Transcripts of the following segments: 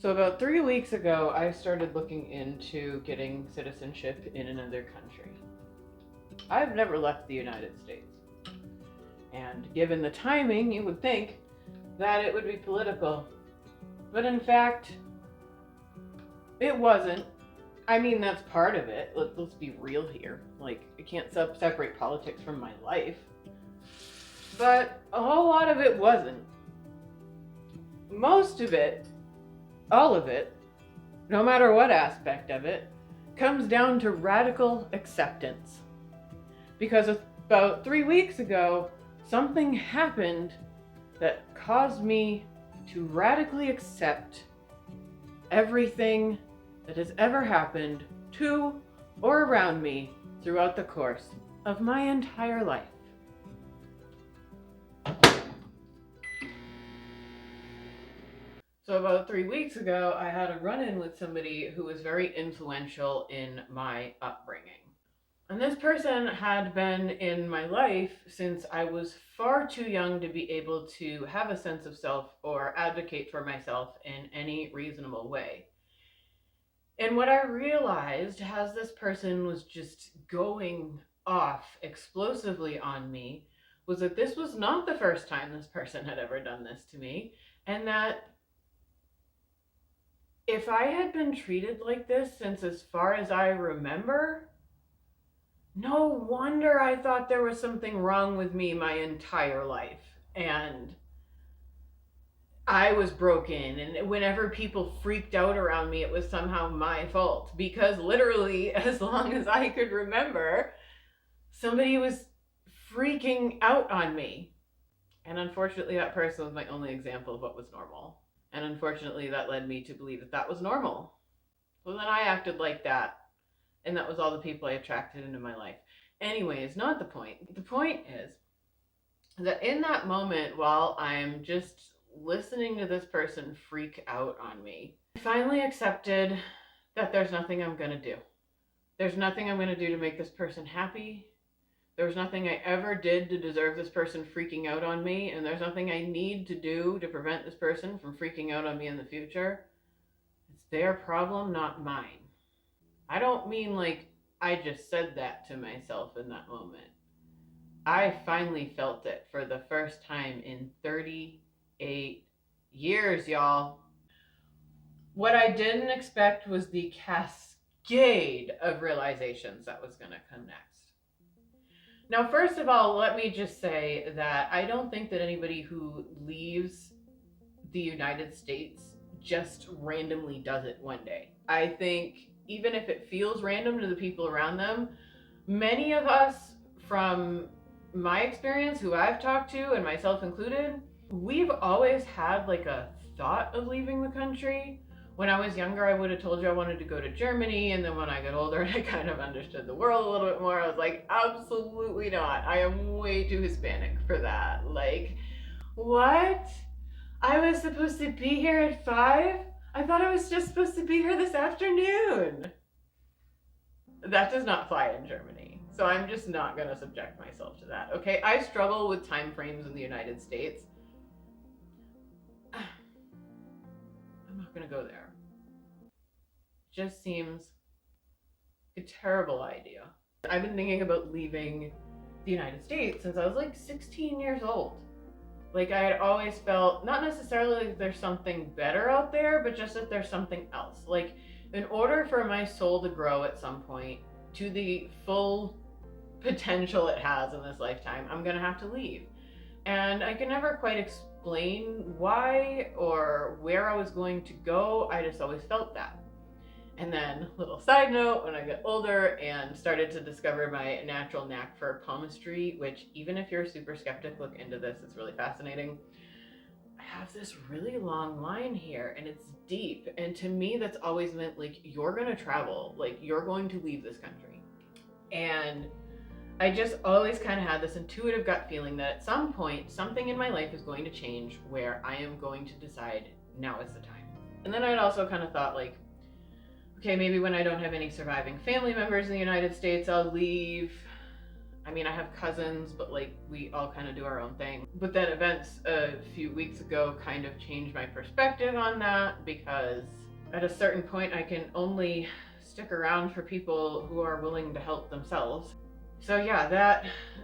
So about 3 weeks ago, I started looking into getting citizenship in another country. I've never left the United States. And given the timing, you would think that it would be political. But in fact, it wasn't. I mean, that's part of it. Let's be real here. Like, I can't separate politics from my life. But a whole lot of it wasn't. Most of it, all of it, no matter what aspect of it, comes down to radical acceptance. Because about 3 weeks ago, something happened that caused me to radically accept everything that has ever happened to or around me throughout the course of my entire life. So about 3 weeks ago, I had a run-in with somebody who was very influential in my upbringing. And this person had been in my life since I was far too young to be able to have a sense of self or advocate for myself in any reasonable way. And what I realized as this person was just going off explosively on me was that this was not the first time this person had ever done this to me, and that if I had been treated like this since as far as I remember, no wonder I thought there was something wrong with me my entire life. And I was broken, and whenever people freaked out around me, it was somehow my fault. Because literally, as long as I could remember, somebody was freaking out on me. And unfortunately, that person was my only example of what was normal. And unfortunately, that led me to believe that that was normal. So then I acted like that. And that was all the people I attracted into my life. Anyways, not the point. The point is that in that moment, while I'm just listening to this person freak out on me, I finally accepted that there's nothing I'm going to do. There's nothing I'm going to do to make this person happy. There's nothing I ever did to deserve this person freaking out on me, and there's nothing I need to do to prevent this person from freaking out on me in the future. It's their problem, not mine. I don't mean like I just said that to myself in that moment. I finally felt it for the first time in 38 years, y'all. What I didn't expect was the cascade of realizations that was going to come next. Now, first of all, let me just say that I don't think that anybody who leaves the United States just randomly does it one day. I think even if it feels random to the people around them, many of us, from my experience, who I've talked to, and myself included, we've always had like a thought of leaving the country. When I was younger, I would have told you I wanted to go to Germany, and then when I got older and I kind of understood the world a little bit more, I was like, absolutely not. I am way too Hispanic for that. Like, what? I was supposed to be here at 5? I thought I was just supposed to be here this afternoon. That does not fly in Germany. So I'm just not going to subject myself to that. Okay, I struggle with time frames in the United States. I'm not going to go there. Just seems a terrible idea. I've been thinking about leaving the United States since I was like 16 years old. Like, I had always felt, not necessarily like there's something better out there, but just that there's something else. Like, in order for my soul to grow at some point to the full potential it has in this lifetime, I'm gonna have to leave. And I can never quite explain why or where I was going to go. I just always felt that. And then, little side note, when I got older and started to discover my natural knack for palmistry, which even if you're a super skeptic, look into this, it's really fascinating. I have this really long line here and it's deep. And to me, that's always meant like, you're gonna travel, like you're going to leave this country. And I just always kind of had this intuitive gut feeling that at some point, something in my life is going to change where I am going to decide now is the time. And then I'd also kind of thought like, okay, maybe when I don't have any surviving family members in the United States, I'll leave. I mean, I have cousins, but like we all kind of do our own thing. But then events a few weeks ago kind of changed my perspective on that, because at a certain point I can only stick around for people who are willing to help themselves. So yeah,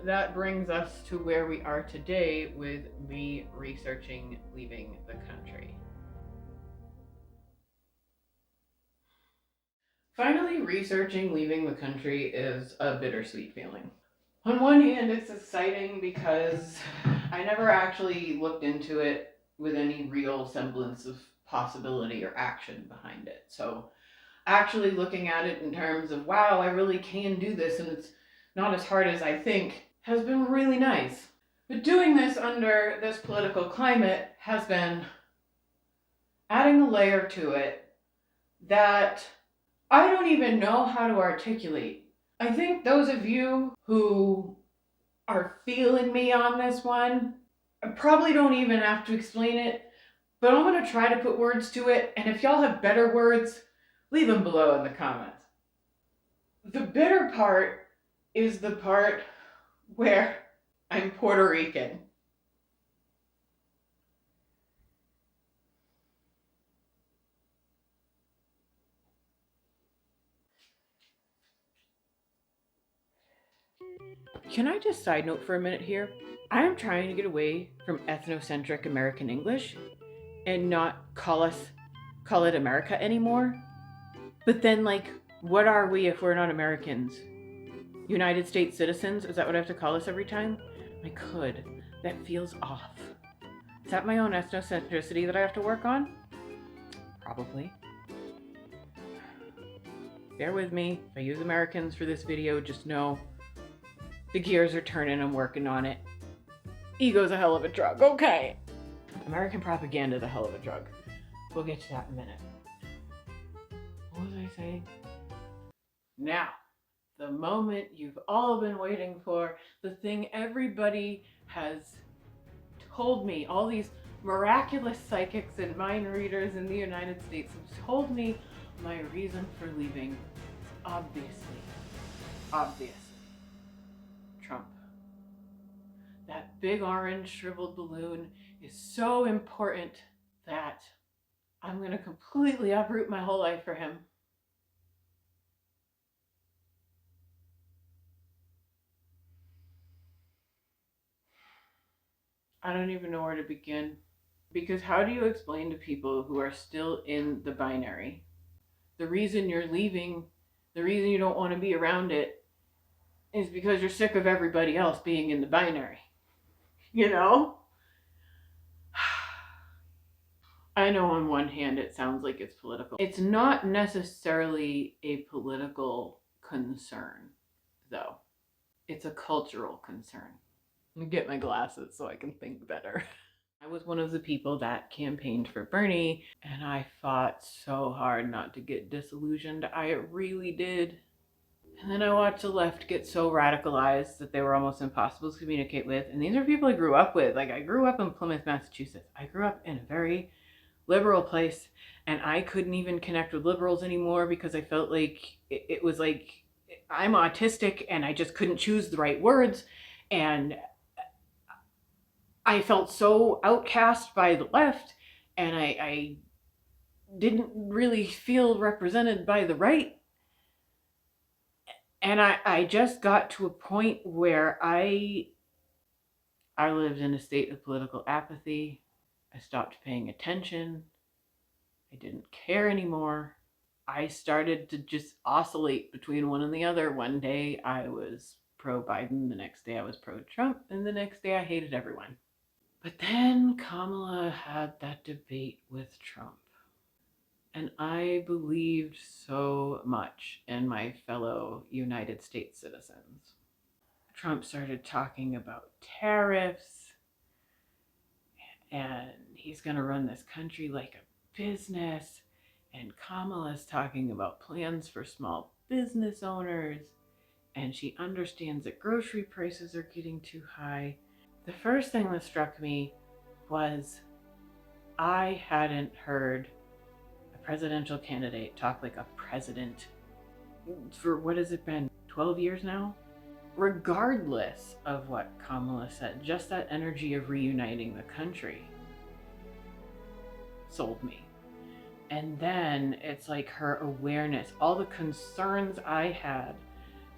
that brings us to where we are today with me researching leaving the country. Finally, researching leaving the country is a bittersweet feeling. On one hand, it's exciting because I never actually looked into it with any real semblance of possibility or action behind it. So, actually looking at it in terms of, wow, I really can do this and it's not as hard as I think, has been really nice. But doing this under this political climate has been adding a layer to it that I don't even know how to articulate. I think those of you who are feeling me on this one, I probably don't even have to explain it, but I'm going to try to put words to it. And if y'all have better words, leave them below in the comments. The bitter part is the part where I'm Puerto Rican. Can I just side note for a minute here? I am trying to get away from ethnocentric American English and not call it America anymore. But then, like, what are we if we're not Americans? United States citizens? Is that what I have to call us every time? I could. That feels off. Is that my own ethnocentricity that I have to work on? Probably. Bear with me. If I use Americans for this video, just know the gears are turning. I'm working on it. Ego's a hell of a drug. Okay. American propaganda is a hell of a drug. We'll get to that in a minute. What was I saying? Now, the moment you've all been waiting for, the thing everybody has told me, all these miraculous psychics and mind readers in the United States have told me my reason for leaving is obviously, Trump. That big orange shriveled balloon is so important that I'm going to completely uproot my whole life for him. I don't even know where to begin. Because how do you explain to people who are still in the binary? The reason you're leaving, the reason you don't want to be around it, is because you're sick of everybody else being in the binary. You know? I know on one hand it sounds like it's political. It's not necessarily a political concern, though. It's a cultural concern. Let me get my glasses so I can think better. I was one of the people that campaigned for Bernie, and I fought so hard not to get disillusioned. I really did. And then I watched the left get so radicalized that they were almost impossible to communicate with. And these are people I grew up with. Like, I grew up in Plymouth, Massachusetts. I grew up in a very liberal place, and I couldn't even connect with liberals anymore because I felt like it was like I'm autistic and I just couldn't choose the right words. And I felt so outcast by the left, and I didn't really feel represented by the right. And I just got to a point where I lived in a state of political apathy. I stopped paying attention. I didn't care anymore. I started to just oscillate between one and the other. One day I was pro-Biden, the next day I was pro-Trump, and the next day I hated everyone. But then Kamala had that debate with Trump. And I believed so much in my fellow United States citizens. Trump started talking about tariffs, and he's going to run this country like a business. And Kamala's talking about plans for small business owners, and she understands that grocery prices are getting too high. The first thing that struck me was I hadn't heard a presidential candidate talk like a president for, what has it been, 12 years now? regardless of what Kamala said, just that energy of reuniting the country sold me. And then it's like her awareness, all the concerns I had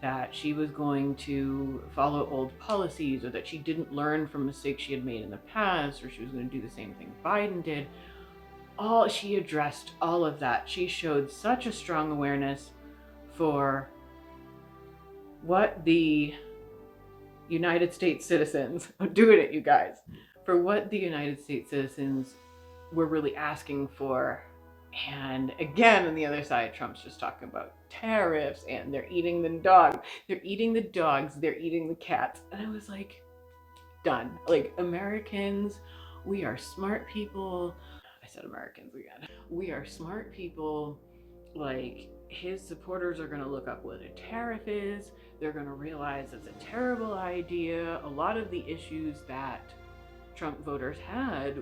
that she was going to follow old policies or that she didn't learn from mistakes she had made in the past or she was going to do the same thing Biden did. She addressed all of that. She showed such a strong awareness for what the United States citizens, I'm doing it, you guys, for what the United States citizens were really asking for. And again, on the other side, Trump's just talking about tariffs and they're eating the dog. They're eating the dogs. They're eating the cats. And I was like, done. Like, Americans, we are smart people. I said Americans again. We are smart people. Like, his supporters are going to look up what a tariff is. They're going to realize it's a terrible idea. A lot of the issues that Trump voters had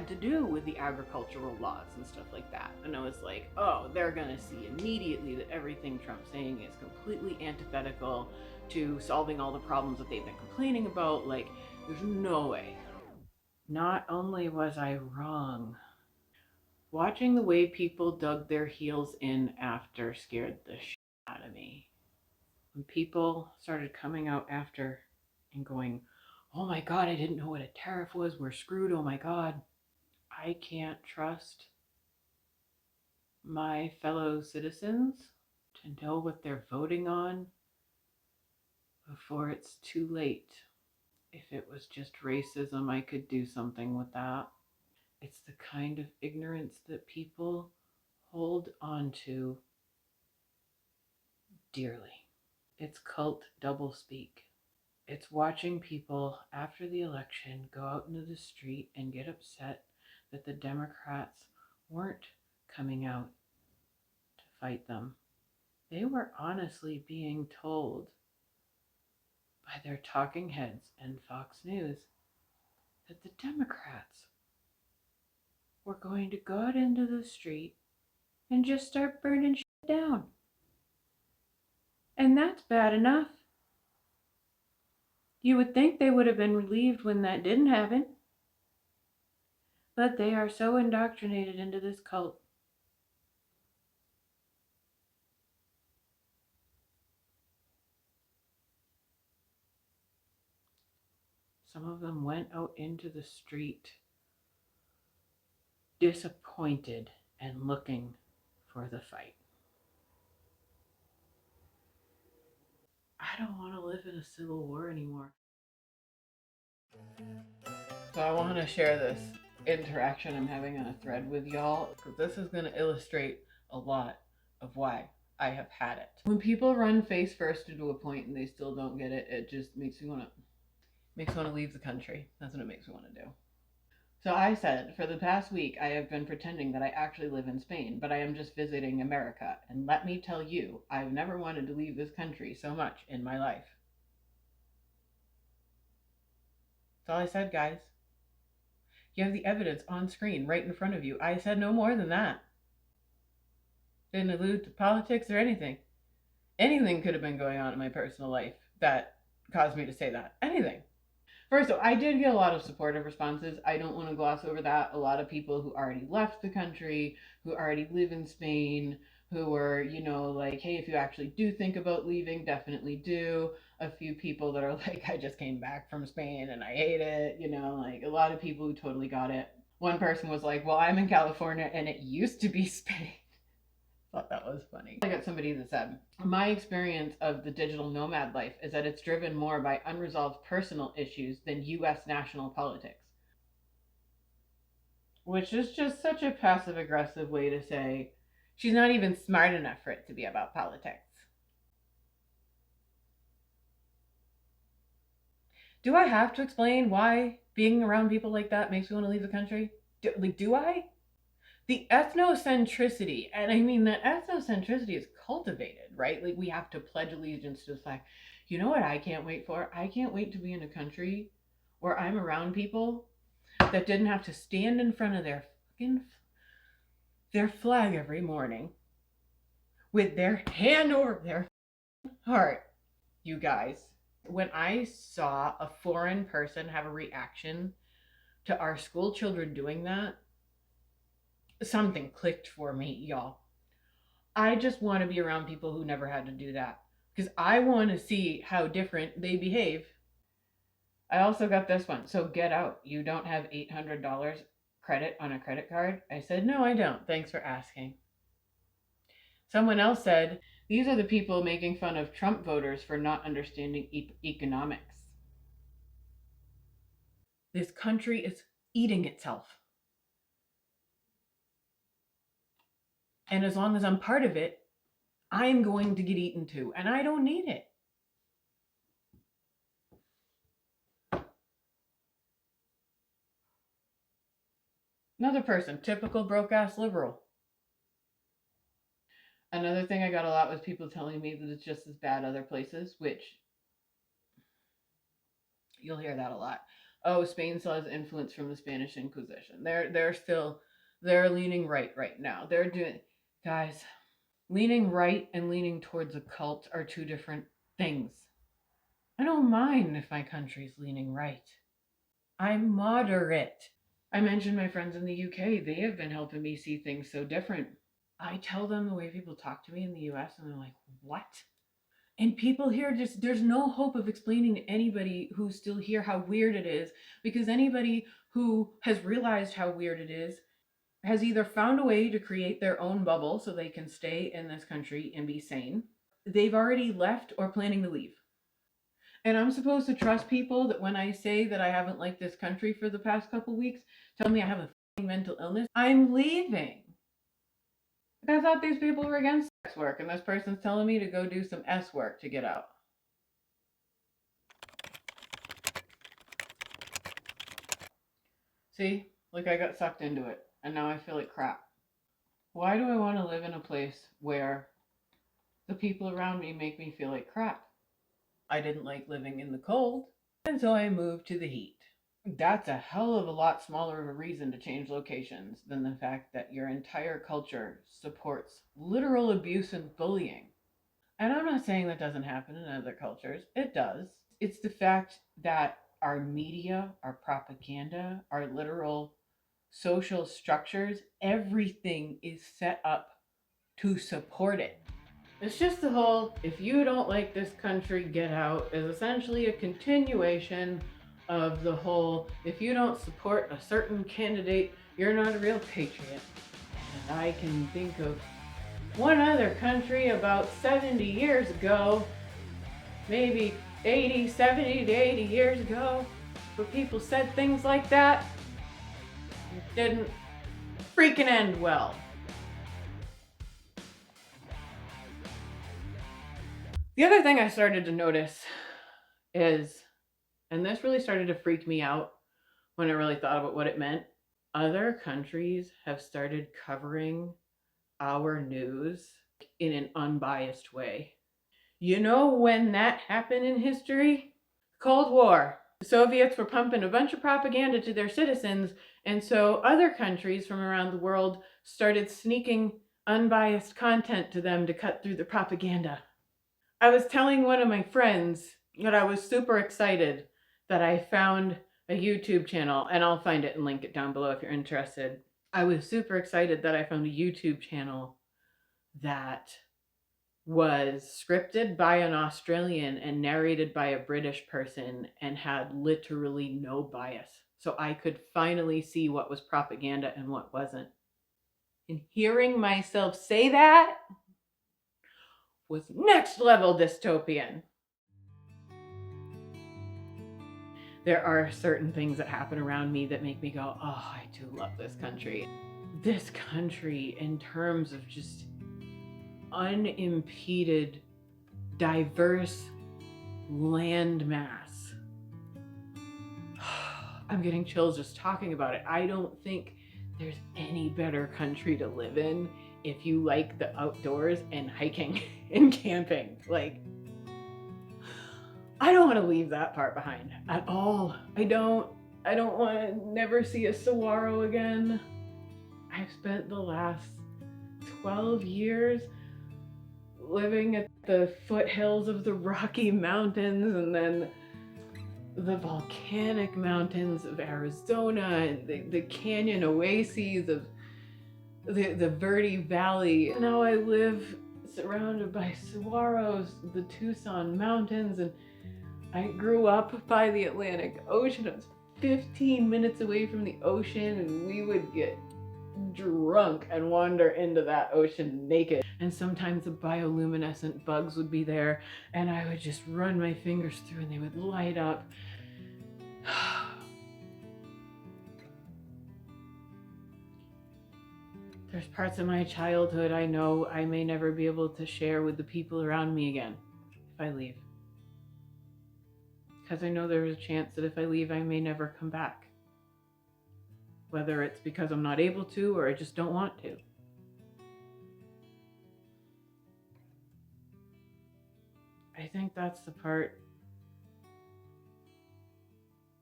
to do with the agricultural laws and stuff like that. And I was like, oh, they're going to see immediately that everything Trump's saying is completely antithetical to solving all the problems that they've been complaining about. Like, there's no way. Not only was I wrong, watching the way people dug their heels in after scared the shit out of me. When people started coming out after and going, oh my God, I didn't know what a tariff was. We're screwed. Oh my God. I can't trust my fellow citizens to know what they're voting on before it's too late. If it was just racism, I could do something with that. It's the kind of ignorance that people hold on to dearly. It's cult doublespeak. It's watching people after the election go out into the street and get upset that the Democrats weren't coming out to fight them. They were honestly being told by their talking heads and Fox News that the Democrats were going to go out into the street and just start burning shit down. And that's bad enough. You would think they would have been relieved when that didn't happen. But they are so indoctrinated into this cult. Some of them went out into the street disappointed and looking for the fight. I don't want to live in a civil war anymore. So I want to share this interaction I'm having on a thread with y'all, because this is going to illustrate a lot of why I have had it. When people run face first into a point and they still don't get it, it just makes me want to leave the country. That's what it makes me want to do. So I said, for the past week, I have been pretending that I actually live in Spain, but I am just visiting America. And let me tell you, I've never wanted to leave this country so much in my life. That's all I said, guys. You have the evidence on screen right in front of you. I said no more than that. Didn't allude to politics or anything. Anything could have been going on in my personal life that caused me to say that. Anything. First of all, I did get a lot of supportive responses. I don't want to gloss over that. A lot of people who already left the country, who already live in Spain, who were, like, hey, if you actually do think about leaving, definitely do. A few people that are like, I just came back from Spain and I hate it. Like a lot of people who totally got it. One person was like, well, I'm in California and it used to be Spain. Thought that was funny. I got somebody that said, my experience of the digital nomad life is that it's driven more by unresolved personal issues than US national politics. Which is just such a passive aggressive way to say she's not even smart enough for it to be about politics. Do I have to explain why being around people like that makes me want to leave the country? Do I? The ethnocentricity, and I mean, the ethnocentricity is cultivated, right? Like, we have to pledge allegiance to the flag. You know what I can't wait for? I can't wait to be in a country where I'm around people that didn't have to stand in front of their flag every morning with their hand over their heart You guys, when I saw a foreign person have a reaction to our school children doing that, something clicked for me, y'all. I just want to be around people who never had to do that because I want to see how different they behave. I also got this one. So get out. You don't have $800 credit on a credit card? I said, no, I don't. Thanks for asking. Someone else said, these are the people making fun of Trump voters for not understanding economics. This country is eating itself. And as long as I'm part of it, I'm going to get eaten too. And I don't need it. Another person, typical broke ass liberal. Another thing I got a lot was people telling me that it's just as bad other places, which you'll hear that a lot. Oh, Spain still has influence from the Spanish Inquisition. They're leaning right now. They're doing, guys, leaning right and leaning towards a cult are two different things. I don't mind if my country's leaning right. I'm moderate. I mentioned my friends in the UK. They have been helping me see things so different. I tell them the way people talk to me in the US, and they're like, what? And people here just, there's no hope of explaining to anybody who's still here how weird it is, because anybody who has realized how weird it is has either found a way to create their own bubble so they can stay in this country and be sane. They've already left or planning to leave. And I'm supposed to trust people that when I say that I haven't liked this country for the past couple weeks, tell me I have a mental illness, I'm leaving. I thought these people were against sex work, and this person's telling me to go do some S work to get out. See, like I got sucked into it, and now I feel like crap. Why do I want to live in a place where the people around me make me feel like crap? I didn't like living in the cold, and so I moved to the heat. That's a hell of a lot smaller of a reason to change locations than the fact that your entire culture supports literal abuse and bullying. And I'm not saying that doesn't happen in other cultures. It does. It's the fact that our media, our propaganda, our literal social structures, everything is set up to support it. It's just the whole, if you don't like this country, get out, is essentially a continuation of the whole, if you don't support a certain candidate, you're not a real patriot. And I can think of one other country about 70 years ago, maybe 70 to 80 years ago, where people said things like that. It didn't freaking end well. The other thing I started to notice is, and this really started to freak me out when I really thought about what it meant, other countries have started covering our news in an unbiased way. You know when that happened in history? Cold War. The Soviets were pumping a bunch of propaganda to their citizens, and so other countries from around the world started sneaking unbiased content to them to cut through the propaganda. I was telling one of my friends that I was super excited that I found a YouTube channel, and I'll find it and link it down below if you're interested. I was super excited that I found a YouTube channel that was scripted by an Australian and narrated by a British person and had literally no bias. So I could finally see what was propaganda and what wasn't. And hearing myself say that was next level dystopian. There are certain things that happen around me that make me go, oh, I do love this country. This country, in terms of just unimpeded, diverse landmass. I'm getting chills just talking about it. I don't think there's any better country to live in if you like the outdoors and hiking and camping. Like, I don't want to leave that part behind at all. I don't want to never see a saguaro again. I've spent the last 12 years living at the foothills of the Rocky Mountains, and then the volcanic mountains of Arizona, and the canyon oases of the Verde Valley. Now I live surrounded by saguaros, the Tucson Mountains, and I grew up by the Atlantic Ocean. I was 15 minutes away from the ocean, and we would get drunk and wander into that ocean naked. And sometimes the bioluminescent bugs would be there, and I would just run my fingers through and they would light up. There's parts of my childhood I know I may never be able to share with the people around me again if I leave. Because I know there's a chance that if I leave, I may never come back. Whether it's because I'm not able to or I just don't want to. I think that's the part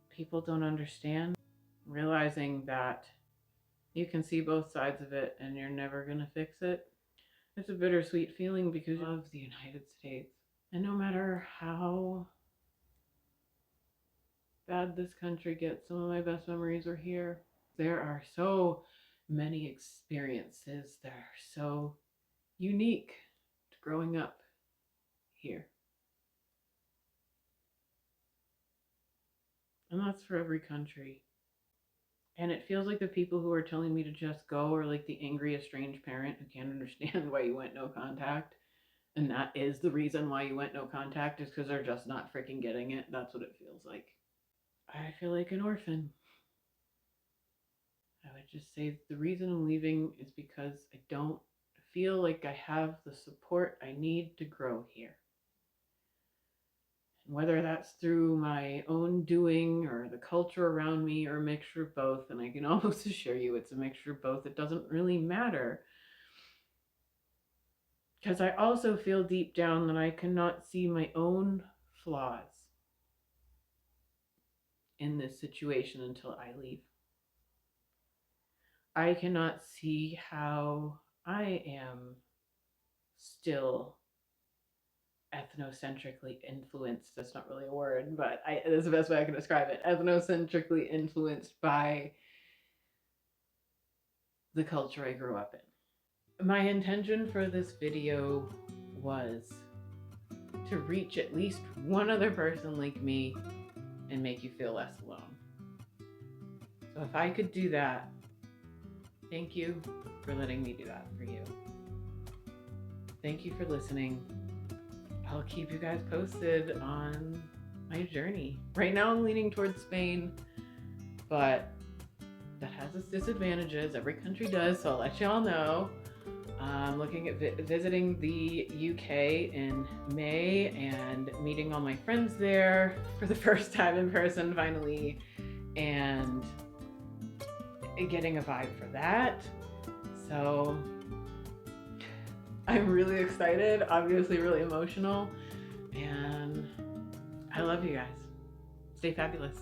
people don't understand. Realizing that you can see both sides of it and you're never going to fix it. It's a bittersweet feeling because I love the United States. And no matter how bad this country gets, some of my best memories are here. There are so many experiences that are so unique to growing up here. And that's for every country. And it feels like the people who are telling me to just go are like the angry, estranged parent who can't understand why you went no contact. And that is the reason why you went no contact, is because they're just not freaking getting it. That's what it feels like. I feel like an orphan. I would just say the reason I'm leaving is because I don't feel like I have the support I need to grow here. And whether that's through my own doing or the culture around me or a mixture of both, and I can almost assure you it's a mixture of both, it doesn't really matter. Because I also feel deep down that I cannot see my own flaws in this situation until I leave. I cannot see how I am still ethnocentrically influenced. That's not really a word, but that's the best way I can describe it. Ethnocentrically influenced by the culture I grew up in. My intention for this video was to reach at least one other person like me and make you feel less alone. So if I could do that, thank you for letting me do that for you. Thank you for listening. I'll keep you guys posted on my journey. Right now I'm leaning towards Spain, but that has its disadvantages. Every country does, so I'll let y'all know. I'm looking at visiting the UK in May and meeting all my friends there for the first time in person finally, and getting a vibe for that. So I'm really excited, obviously really emotional, and I love you guys. Stay fabulous.